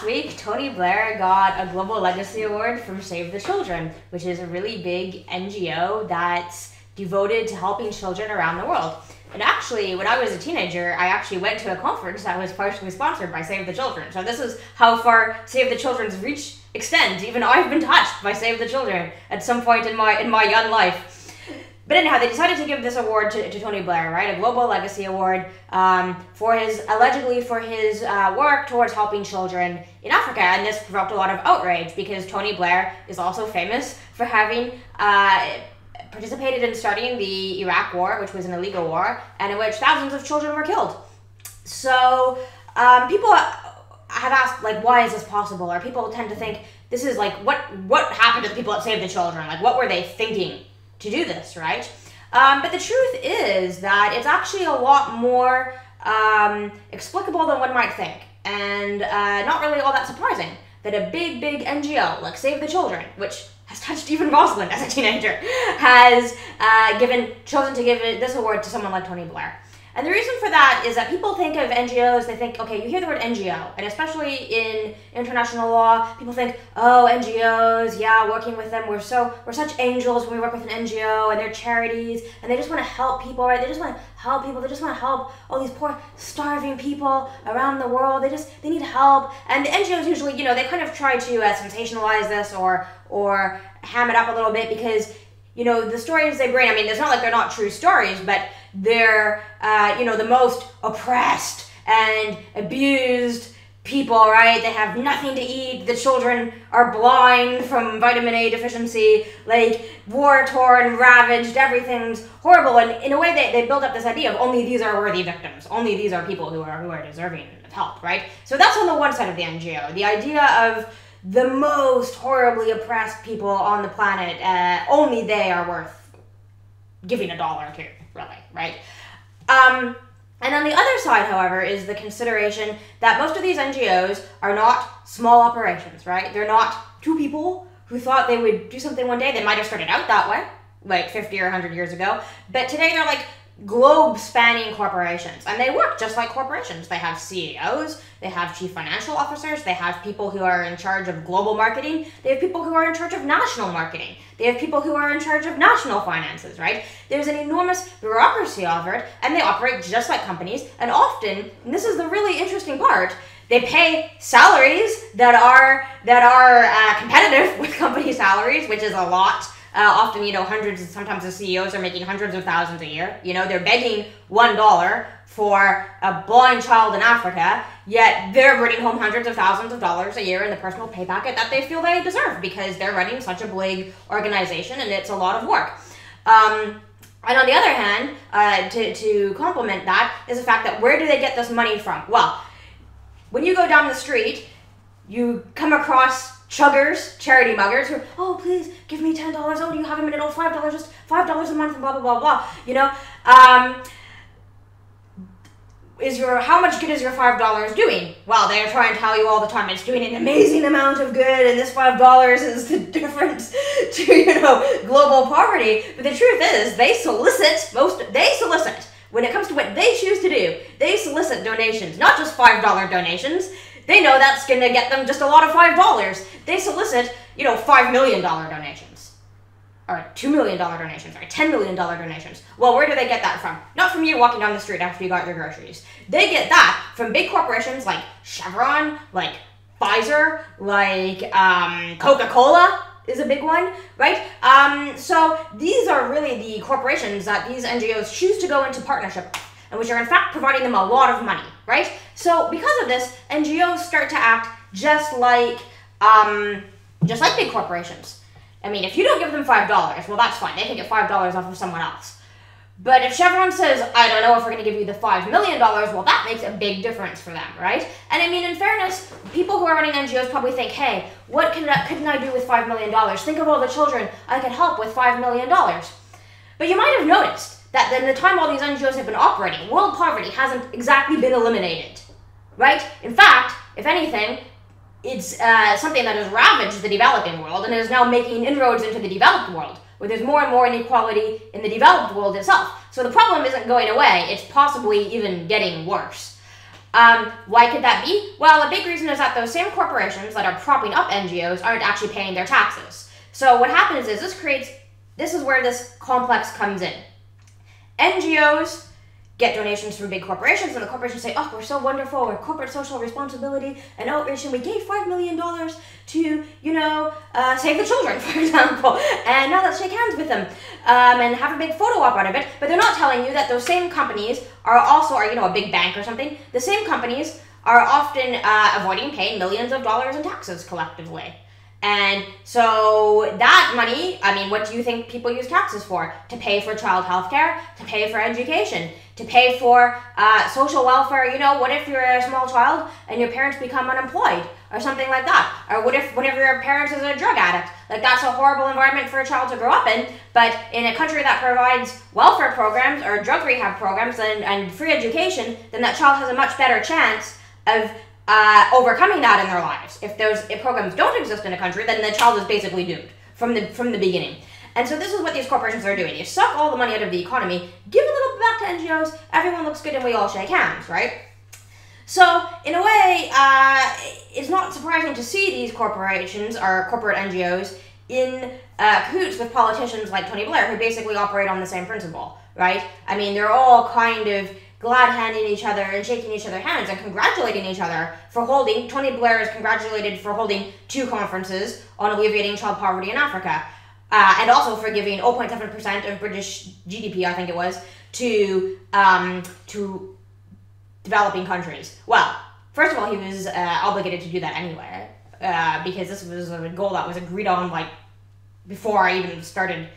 last week, Tony Blair got a Global Legacy Award from Save the Children, which is a really big NGO that's devoted to helping children around the world. And actually, when I was a teenager, I actually went to a conference that was partially sponsored by Save the Children. So this is how far Save the Children's reach extends. Even I've been touched by Save the Children at some point in my young life. But anyhow, they decided to give this award to Tony Blair, right? A Global Legacy Award allegedly for his work towards helping children in Africa. And this provoked a lot of outrage because Tony Blair is also famous for having participated in starting the Iraq War, which was an illegal war, and in which thousands of children were killed. So people have asked, like, why is this possible? Or people tend to think this is like, what happened to the people that Save the Children? Like, what were they thinking to do this, right? But the truth is that it's actually a lot more explicable than one might think, and not really all that surprising that a big NGO like Save the Children, which has touched even Roslyn as a teenager, has chosen to give this award to someone like Tony Blair. And the reason for that is that people think of NGOs, they think, okay, you hear the word NGO, and especially in international law, people think, oh, NGOs, yeah, working with them, we're such angels when we work with an NGO, and they're charities, and they just want to help people, right? They just want to help people, they just want to help all these poor, starving people around the world, they need help. And the NGOs usually, they kind of try to sensationalize this or ham it up a little bit because, the stories they bring, I mean, it's not like they're not true stories, but they're, the most oppressed and abused people, right? They have nothing to eat. The children are blind from vitamin A deficiency, like war-torn, ravaged, everything's horrible. And in a way, they build up this idea of only these are worthy victims. Only these are people who are deserving of help, right? So that's on the one side of the NGO. The idea of the most horribly oppressed people on the planet, only they are worth giving $1 to, really, right? And on the other side, however, is the consideration that most of these NGOs are not small operations, right? They're not two people who thought they would do something one day. They might have started out that way, like 50 or 100 years ago, but today they're like globe-spanning corporations, and they work just like corporations. They have CEOs, they have chief financial officers, they have people who are in charge of global marketing, they have people who are in charge of national marketing, they have people who are in charge of national finances, right? There's an enormous bureaucracy over it, and they operate just like companies, and often, and this is the really interesting part, they pay salaries that are competitive with company salaries, which is a lot. Often, hundreds, sometimes the CEOs are making hundreds of thousands a year. They're begging $1 for a blind child in Africa, yet they're bringing home hundreds of thousands of dollars a year in the personal pay packet that they feel they deserve because they're running such a big organization and it's a lot of work. And on the other hand, to complement that is the fact that where do they get this money from? Well, when you go down the street, you come across chuggers, charity muggers, who, oh, please give me $10. Oh, do you have a minute? Oh, $5, just $5 a month, and blah, blah, blah, blah. How much good is your $5 doing? Well, they're trying to tell you all the time it's doing an amazing amount of good, and this $5 is the difference to, global poverty. But the truth is, they solicit, when it comes to what they choose to do, they solicit donations, not just $5 donations. They know that's going to get them just a lot of $5. They solicit, $5 million donations, or $2 million donations, or $10 million donations. Well, where do they get that from? Not from you walking down the street after you got your groceries. They get that from big corporations like Chevron, like Pfizer, like Coca-Cola is a big one, right? So these are really the corporations that these NGOs choose to go into partnership with, and which are in fact providing them a lot of money, right? So because of this, NGOs start to act just like big corporations. I mean, if you don't give them $5, well, that's fine. They can get $5 off of someone else. But if Chevron says, I don't know if we're going to give you the $5 million, well, that makes a big difference for them, right? And I mean, in fairness, people who are running NGOs probably think, hey, what couldn't I do with $5 million? Think of all the children I could help with $5 million. But you might have noticed that in the time all these NGOs have been operating, world poverty hasn't exactly been eliminated, right? In fact, if anything, it's something that has ravaged the developing world and is now making inroads into the developed world, where there's more and more inequality in the developed world itself. So the problem isn't going away, it's possibly even getting worse. Why could that be? Well, a big reason is that those same corporations that are propping up NGOs aren't actually paying their taxes. So what happens is this is where this complex comes in. NGOs get donations from big corporations, and the corporations say, oh, we're so wonderful, we're corporate social responsibility and outreach, and we gave $5 million to, save the children, for example, and now let's shake hands with them and have a big photo op out of it. But they're not telling you that those same companies are also, a big bank or something, the same companies are often avoiding paying millions of dollars in taxes collectively. And so that money, what do you think people use taxes for? To pay for child health care, to pay for education, to pay for social welfare. What if you're a small child and your parents become unemployed or something like that? Or what if one of your parents is a drug addict? Like, that's a horrible environment for a child to grow up in. But in a country that provides welfare programs or drug rehab programs and free education, then that child has a much better chance of overcoming that in their lives. If programs don't exist in a country, then the child is basically doomed from the beginning. And so this is what these corporations are doing. You suck all the money out of the economy, give a little bit back to NGOs, everyone looks good, and we all shake hands, right? So, in a way, it's not surprising to see these corporations, or corporate NGOs, in cahoots with politicians like Tony Blair, who basically operate on the same principle, right? They're all kind of glad-handing each other and shaking each other's hands and congratulating each other for holding. Tony Blair is congratulated for holding 2 conferences on alleviating child poverty in Africa, and also for giving 0.7% of British GDP, I think it was, to developing countries. Well, first of all, he was obligated to do that anyway, because this was a goal that was agreed on before I even started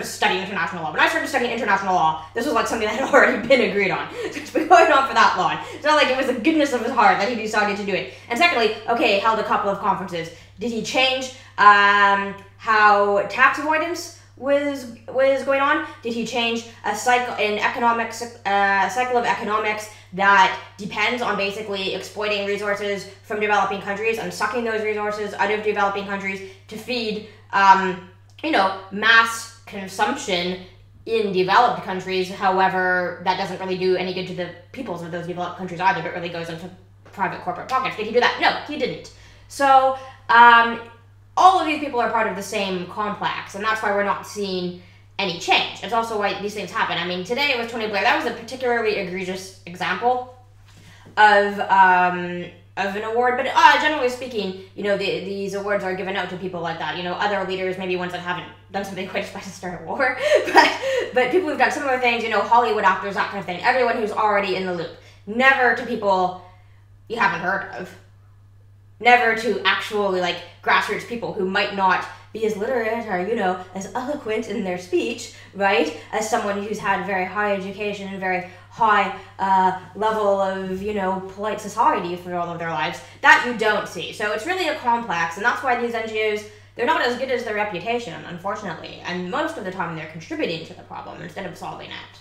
studying international law. When I started studying international law, this was something that had already been agreed on. So it's been going on for that long. It's not like it was the goodness of his heart that he decided to do it. And secondly, he held a couple of conferences. Did he change how tax avoidance was going on? Did he change a cycle of economics that depends on basically exploiting resources from developing countries and sucking those resources out of developing countries to feed mass consumption in developed countries? However, that doesn't really do any good to the peoples of those developed countries either, but really goes into private corporate pockets. Did he do that? No, he didn't. So, all of these people are part of the same complex, and that's why we're not seeing any change. It's also why these things happen. Today with Tony Blair, that was a particularly egregious example of an award, but generally speaking, these awards are given out to people like that. Other leaders, maybe ones that haven't done something quite as bad as start a war, but people who've done similar things, Hollywood actors, that kind of thing. Everyone who's already in the loop. Never to people you haven't heard of. Never to actually grassroots people who might not be as literate or as eloquent in their speech, right, as someone who's had very high education and very high level of polite society for all of their lives. That you don't see. So it's really a complex, and that's why these NGOs, they're not as good as their reputation, unfortunately, and most of the time they're contributing to the problem instead of solving it.